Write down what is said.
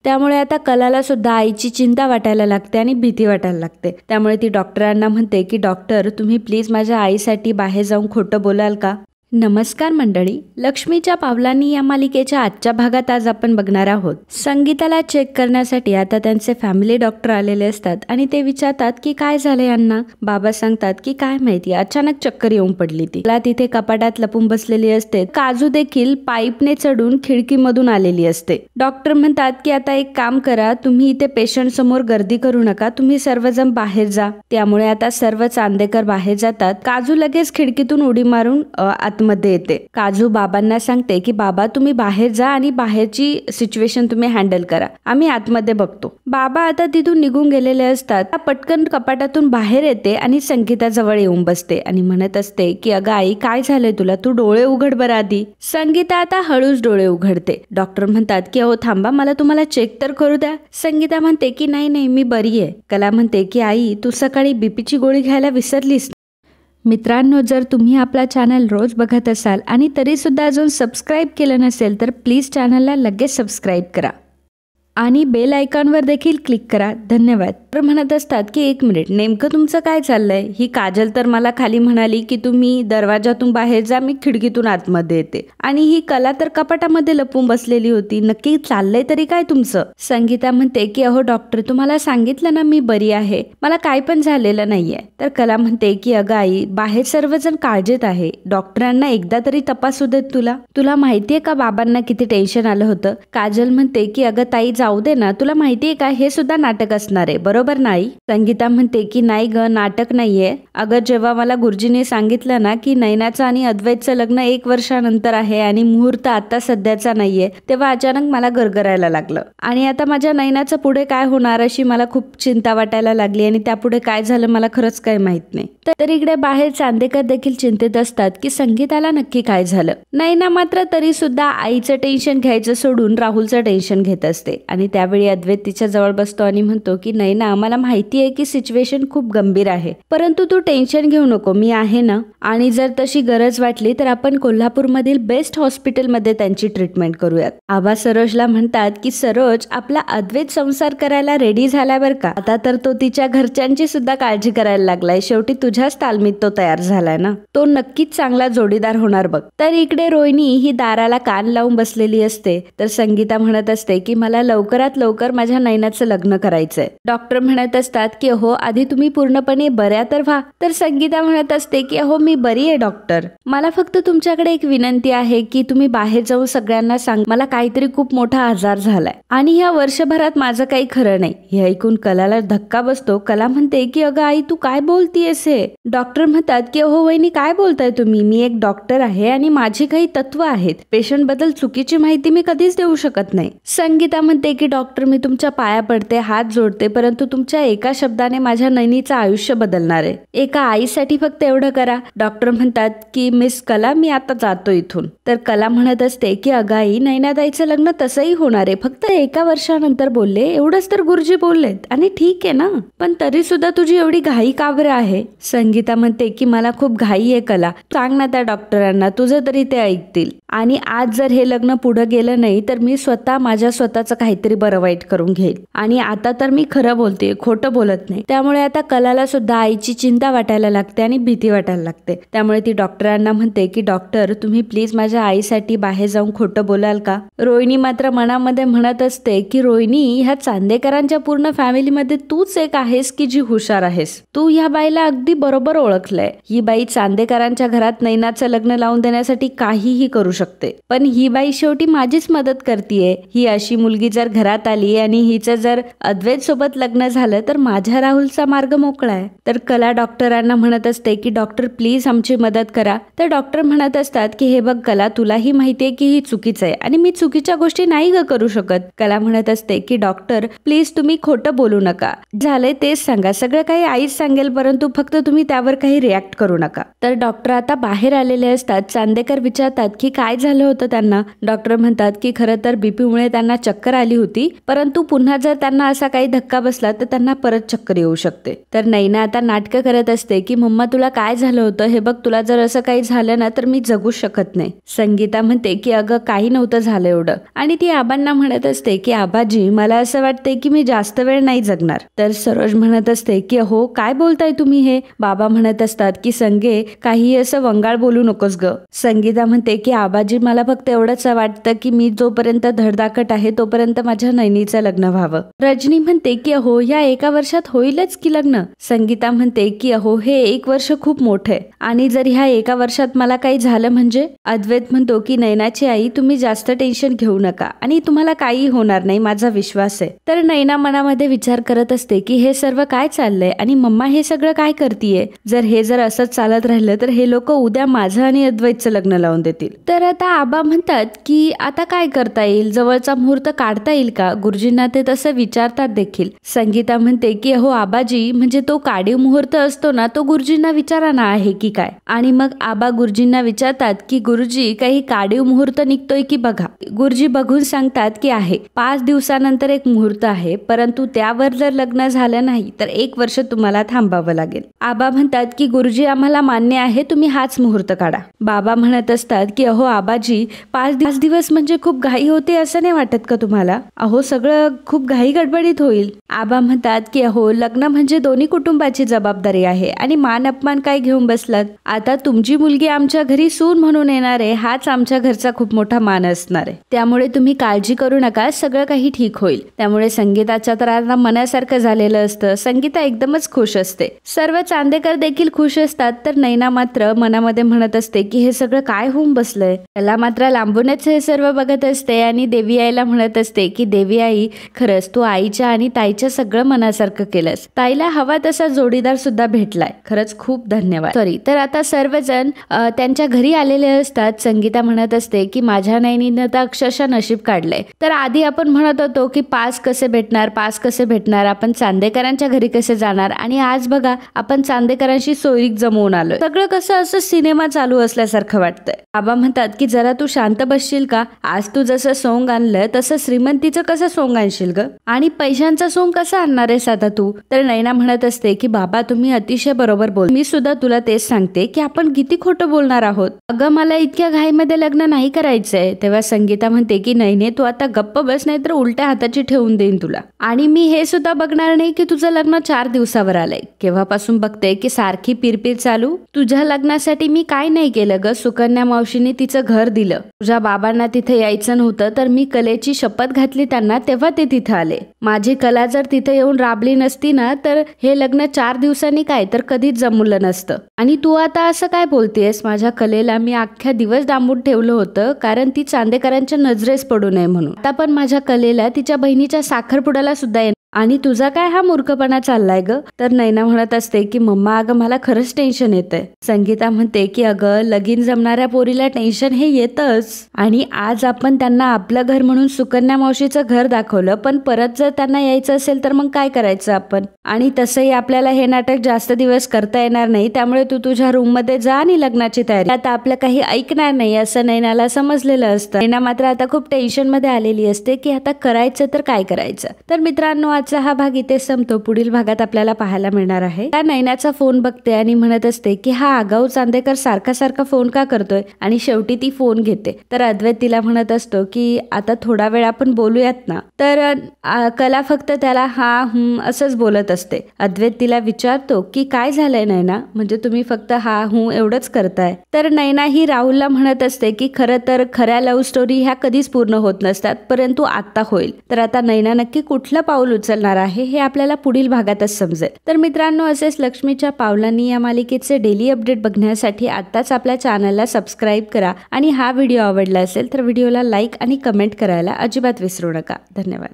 त्यामुळे आता कलाला सुद्धा आईची चिंता वाटायला लागते आणि भीती वाटायला लागते। त्यामुळे ती डॉक्टरांना म्हणते की डॉक्टर तुम्ही प्लीज माझ्या आईसाठी बाहेर जाऊन खोटं बोलाल का। नमस्कार मंडळी, लक्ष्मीच्या पावलांनी या मालिकेच्या आजच्या भागात आज आपण बघणार आहोत। संगीताला चेक करण्यासाठी आता त्यांचे फॅमिली डॉक्टर आलेले असतात आणि ते विचारतात की काय झालं यांना। बाबा सांगतात की काय माहिती अचानक चक्कर येऊन पडली ती। तिथे कपाटात लपून बसलेली असते। काजू देखील पाईपने चढून खिडकीमधून आलेली असते। डॉक्टर म्हणतात की आता एक काम करा, तुम्ही इथे पेशंट समोर गर्दी करू नका, तुम्ही सर्वजण बाहेर जा। त्यामुळे आता सर्व चांदेकर बाहेर जातात। काजू लगेच खिडकीतून उडी मारून मध्ये येते। काजू बाबांना सांगते की बाबा तुम्ही बाहेर जा आणि बाहेरची सिच्युएशन तुम्ही हँडल करा, आम्ही आतमध्ये बघतो। बाबा आता तिथून निघून गेलेले असतात। पटकन कपाटातून बाहेर येते आणि संगीताजवळ येऊन बसते आणि म्हणत असते की अगं आई काय झालंय तुला, तू डोळे उघड बरं आधी। संगीता आता हळूच डोळे उघडते। डॉक्टर म्हणतात की अहो थांबा, मला तुम्हाला चेक तर करू द्या। संगीता म्हणते की नाही नाही मी बरी आहे। कला म्हणते की आई तू सकाळी बीपीची गोळी घ्यायला विसरलीस। मित्रांनो, जर तुम्ही आपला चॅनल रोज बघत असाल आणि तरीसुद्धा अजून सबस्क्राईब केलं नसेल तर प्लीज चॅनलला लगेच सबस्क्राईब करा आणि बेल आयकॉनवर देखील क्लिक करा, धन्यवाद। तर म्हणत असतात की एक मिनिट, नेमकं तुमचं काय चाललंय। ही काजल तर मला खाली म्हणाली की तुम्ही दरवाजातून बाहेर जा, मी खिडकीतून आतमध्ये येते, आणि ही कला तर कपाटामध्ये लपून बसलेली होती, नक्की चाललंय तरी काय तुमचं। संगीता म्हणते की अहो डॉक्टर तुम्हाला सांगितलं ना मी बरी आहे, मला काय पण झालेलं नाहीये। तर कला म्हणते की अगं आई बाहेर सर्वजण काळजीत आहे, डॉक्टरांना एकदा तरी तपासू देत तुला माहितीये का बाबांना किती टेन्शन आलं होतं। काजल म्हणते की अगं ताई जाऊ दे ना, तुला माहितीये का हे सुद्धा नाटक असणार आहे, बरोबर नाही। संगीता म्हणते की नाही ग, नाटक नाहीये। अगं जेव्हा मला गुरुजीने सांगितलं ना की नैनाचं आणि अद्वैतचं लग्न 1 वर्षानंतर आहे आणि मुहूर्त आता सध्याचा नाहीये, तेव्हा अचानक मला गरगरायला लागलं आणि आता माझ्या नैनाचं पुढे काय होणार अशी मला खूप चिंता वाटायला लागली आणि त्यापुढे काय झालं मला खरंच काही माहित नाही। तर इकडे बाहेर चांदेकर देखील चिंतित असतात की संगीताला नक्की काय झालं। नैना मात्र तरी सुद्धा आईचं टेन्शन घ्यायचं सोडून राहुलचं टेन्शन घेत असते आणि त्यावेळी अद्वैत तिच्या जवळ बसतो आणि म्हणतो की नैना मला माहिती आहे की सिच्युएशन खूप गंभीर आहे, परंतु तू टेन्शन घेऊ नको, मी आहे ना, आणि जर तशी गरज वाटली तर आपण कोल्हापूरमधील बेस्ट हॉस्पिटलमध्ये त्यांची ट्रीटमेंट करूयात। आबा सरोजला म्हणतात की सरोज आपला अद्वैत संसार करायला रेडी झाला बरं का, आता तर तो तिच्या घरच्यांची सुद्धा काळजी करायला लागलाय, शेवटी तुझ्याच तालमीत तो तयार झालाय ना, तो नक्कीच चांगला जोडीदार होणार बघ। तर इकडे रोहिणी ही दाराला कान लावून बसलेली असते। तर संगीता म्हणत असते की मला लवकरात लवकर माझ्या नैनाचं लग्न करायचंय। डॉक्टर म्हणत असतात की हो आधी तुम्ही पूर्णपणे बऱ्या तर व्हा। तर संगीता म्हणत असते की अहो मी बरी आहे डॉक्टर, मला फक्त तुमच्याकडे एक विनंती आहे की तुम्ही बाहेर जाऊन सगळ्यांना सांग मला काहीतरी खूप मोठा आजार झालाय आणि ह्या वर्षभरात माझं काही खरं नाही। हे ऐकून कलाला धक्का बसतो। कला म्हणते की अगं आई तू काय बोलतीयस हे। डॉक्टर म्हणतात की अहो वहिनी काय बोलताय तुम्ही, मी एक डॉक्टर आहे आणि माझी काही तत्व आहेत, पेशंट बद्दल चुकीची माहिती मी कधीच देऊ शकत नाही। संगीता म्हणते की डॉक्टर मी तुमच्या पाया पडते, हात जोडते, परंतु तुमच्या एका शब्दाने माझ्या नैनीचं आयुष्य बदलणार आहे, एका आईसाठी फक्त एवढं करा। डॉक्टर म्हणतात की मिस कला मी आता जातो इथून। तर कला म्हणत असते की अगं आई नैनाताईचं लग्न तसंही होणार आहे, फक्त 1 वर्षानंतर बोलले, एवढंच तर गुरुजी बोललेत आणि ठीक आहे ना, पण तरी सुद्धा तुझी एवढी घाई का बरं आहे। संगीता म्हणते की मला खूप घाई आहे कला, सांग ना त्या डॉक्टरांना, तुझं तरी ते ऐकतील, आणि आज जर हे लग्न पुढे गेलं नाही तर मी स्वतः माझ्या स्वतःचं काहीतरी बरं वाईट करून घेईल, आणि आता तर मी खरं बोलते, खोटं बोलत नाही। त्यामुळे आता कलाला सुद्धा आईची चिंता वाटायला लागते आणि भीती वाटायला लागते। त्यामुळे ती डॉक्टरांना म्हणते की डॉक्टर तुम्ही प्लीज माझ्या आईसाठी बाहेर जाऊन खोटं बोलाल का। रोहिणी मात्र मनामध्ये म्हणत असते की रोहिणी ह्या चांदेकरांच्या पूर्ण फॅमिलीमध्ये तूच एक आहेस की जी हुशार आहेस, तू ह्या बाईला अगदी बरोबर ओळखलंय। ही बाई चांदेकरांच्या घरात नैनाचं लग्न लावून देण्यासाठी काहीही करू शकते, पण ही बाई शेवटी माझीच मदत करतीये। ही अशी मुलगी जर घरात आली आणि हिचं जर अद्वैत सोबत लग्न झालं तर माझ्या राहुलचा मार्ग मोकळा आहे। तर कला डॉक्टरांना म्हणत असते की डॉक्टर प्लीज आमची मदत करा। तर डॉक्टर म्हणत असतात की हे बघ कला, तुलाही माहितीये की ही चुकीचं आहे आणि मी चुकीच्या गोष्टी नाही करू शकत। कला म्हणत असते की डॉक्टर प्लीज तुम्ही खोटं बोलू नका, झालंय तेच सांगा, सगळं काही आईच सांगेल, परंतु फक्त तुम्ही त्यावर काही रिॲक्ट करू नका। तर डॉक्टर आता बाहेर आलेले असतात। चांदेकर विचारतात की काय झालं होतं त्यांना। डॉक्टर म्हणतात की खरं तर बीपीमुळे त्यांना चक्कर आली झाली होती, परंतु पुन्हा जर त्यांना असा काही धक्का बसला तर त्यांना परत चक्कर येऊ शकते. तर नैना आता नाटकं करत असते की मम्मा तुला काय झालं होतं हे बघ, तुला जर असं काही झालं ना तर मी जगू शकत नाही. संगीता म्हणते की अगं काही नव्हतं झालं एवढं, आणि ती आबांना म्हणत असते की आबाजी मला असं वाटते की मी जास्त वेळ नाही जगणार. तर सरोज म्हणत असते की अहो काय बोलताय तुम्ही हे. बाबा म्हणत असतात की संगे काही असं वंगाळ बोलू नकोस ग. संगीता म्हणते की आबाजी मला फक्त एवढंच वाटतं की मी जोपर्यंत धडधाकट आहे तोपर्यंत माझ्या नैनीचं लग्न व्हावं. रजनी म्हणते की अहो या एका वर्षात होईलच की लग्न. संगीता म्हणते की अहो हे 1 वर्ष खूप मोठं आहे, आणि जर ह्या 1 वर्षात मला काही झालं म्हणजे. अद्वैत म्हणतो की नैनाची आई तुम्ही जास्त टेन्शन घेऊ नका आणि तुम्हाला काही होणार नाही, माझा विश्वास आहे. तर नैना मनामध्ये विचार करत असते की हे सर्व काय चाललंय आणि मम्मा हे सगळं काय करतीये. जर असंच चालत राहिलं तर हे लोक उद्या माझं आणि अद्वैतचं लग्न लावून देतील. तर आता आबा म्हणतात की आता काय करता येईल, जवळचा मुहूर्त काढता येईल का. गुरुजींना ते तसं विचारतात देखील. संगीता म्हणते की अहो आबाजी म्हणजे तो काढीव मुहूर्त असतो ना तो गुरुजींना विचारा ना आहे की काय. आणि मग आबा गुरुजींना विचारतात की गुरुजी काही काढीव मुहूर्त निघतोय की बघा. गुरुजी बघून सांगतात की आहे 5 दिवसानंतर एक मुहूर्त आहे, परंतु त्यावर जर लग्न झालं नाही तर 1 वर्ष तुम्हाला थांबावं लागेल. आबा म्हणतात की गुरुजी आम्हाला मान्य आहे, तुम्ही हाच मुहूर्त काढा. बाबा म्हणत असतात की अहो आबाजी 5 दिवस म्हणजे खूप घाई होते असं नाही वाटत का तुम्हाला. अहो सगळं खूप घाई गडबडीत होईल. आबा म्हणतात की अहो लग्न म्हणजे दोन्ही कुटुंबाची जबाबदारी आहे आणि मान अपमान काय घेऊन बसलात. आता तुमची मुलगी आमच्या घरी सून म्हणून येणार आहे, हाच आमच्या घरचा खूप मोठा मान असणार आहे. त्यामुळे तुम्ही काळजी करू नका, सगळं काही ठीक होईल. त्यामुळे संगीताच्या तर आता मनासारखं झालेलं असतं. संगीता एकदमच खुश असते. सर्व चांदेकर देखील खुश असतात. तर नैना मात्र मनामध्ये म्हणत असते की हे सगळं काय होऊन बसलंय. त्याला मात्र लांबूनच हे सर्व बघत असते आणि देवी आईला म्हणत असते की देवी आई खरंच तू आईच्या आणि ताईच्या सगळं मनासारखं केलंस. ताईला हवा तसा जोडीदार सुद्धा भेटलाय, खरंच खूप धन्यवाद. तर आता सर्वजण त्यांच्या घरी आलेले असतात. संगीता म्हणत असते की माझ्या नैनीनं तर अक्षरशः नशीब काढलंय. तर आधी आपण म्हणत होतो की पास कसे भेटणार, आपण चांदेकरांच्या घरी कसे जाणार, आणि आज बघा आपण चांदेकरांशी सोयरीक जमवून आलोय. सगळं कसं असं सिनेमा चालू असल्यासारखं वाटतंय. बाबा म्हणतात की जरा तू शांत बसशील का. आज तू जसं सोंग आणलं तसं श्रीमंतीचं कसं सोंग आणशील ग, आणि पैशांचा सोंग कसं आणणार आहेस आता तू. तर नैना म्हणत असते की बाबा तुम्ही अतिशय बरोबर बोल, मी सुद्धा तुला तेच सांगते की आपण किती खोटं बोलणार आहोत. अगं मला इतक्या घाईमध्ये लग्न नाही करायचंय. तेव्हा संगीता म्हणते की नाही तू आता गप्प बस, नाही तर उलट्या हाताची ठेवून देईन तुला. आणि मी हे सुद्धा बघणार नाही की तुझं लग्न 4 दिवसावर आलंय. केव्हापासून बघते की सारखी पिरपीर चालू. तुझ्या लग्नासाठी मी काय नाही केलं ग. सुकन्या मावशीने तिचं घर दिलं. तुझ्या बाबांना तिथे यायचं नव्हतं तर मी कलेची शपथ घातली त्यांना, तेव्हा ते तिथे आले. माझी कला जर तिथे येऊन राबली नसती ना तर हे लग्न 4 दिवसांनी काय तर कधीच जमलं नसतं. आणि तू आता असं काय बोलतेस. माझ्या कलेला मी अख्ख्या दिवस डांबून ठेवलं होतं कारण ती चांदेकरांच्या नजरेस पडू नये म्हणून. आता पण माझ्या कलेला तिच्या बहिणीच्या साखरपुड्याला सुद्धा आणि तुझा काय हा मूर्खपणा चाललाय ग. तर नैना म्हणत असते की मम्मा अगं मला खरंच टेन्शन येतंय. संगीता म्हणते की अगं लगीन जमणाऱ्या पोरीला टेन्शन हे येतच, आणि आज आपण त्यांना आपलं घर म्हणून सुकन्या मावशीचं घर दाखवलं, पण परत जर त्यांना यायचं असेल तर मग काय करायचं आपण. आणि तसंही आपल्याला हे नाटक जास्त दिवस करता येणार नाही, त्यामुळे तू तुझ्या रूम मध्ये जा आणि लग्नाची तयारी. आता आपलं काही ऐकणार नाही असं नैनाला समजलेलं असतं. नैना मात्र आता खूप टेन्शन मध्ये आलेली असते की आता करायचं तर काय करायचं. तर मित्रांनो आजचा हा भाग इथे संपतो. पुढील भागात आपल्याला पाहायला मिळणार आहे त्या नैनाचा फोन बघते आणि म्हणत असते की हा आगाऊ चांदेकर सारखा फोन का करतोय, आणि शेवटी ती फोन घेते. तर अद्वैत तिला म्हणत असतो की आता थोडा वेळ आपण बोलूयात ना. तर कला फक्त त्याला हा असंच बोलत असते. अद्वैत तिला विचारतो की काय झालंय नैना, म्हणजे तुम्ही फक्त हा एवढंच करताय. तर नैना ही राहुलला म्हणत असते की खरं तर खऱ्या लव्ह स्टोरी ह्या कधीच पूर्ण होत नसतात, परंतु आता होईल. तर आता नैना नक्की कुठलं पाऊल उचलणार आहे हे आपल्याला पुढील भागातच समजेल. तर मित्रांनो असेच लक्ष्मीच्या पावलांनी या मालिकेचे डेली अपडेट बघण्यासाठी आताच आपल्या चॅनलला सबस्क्राईब करा, आणि हा व्हिडिओ आवडला असेल तर व्हिडिओला लाईक आणि कमेंट करायला अजिबात विसरू नका. धन्यवाद.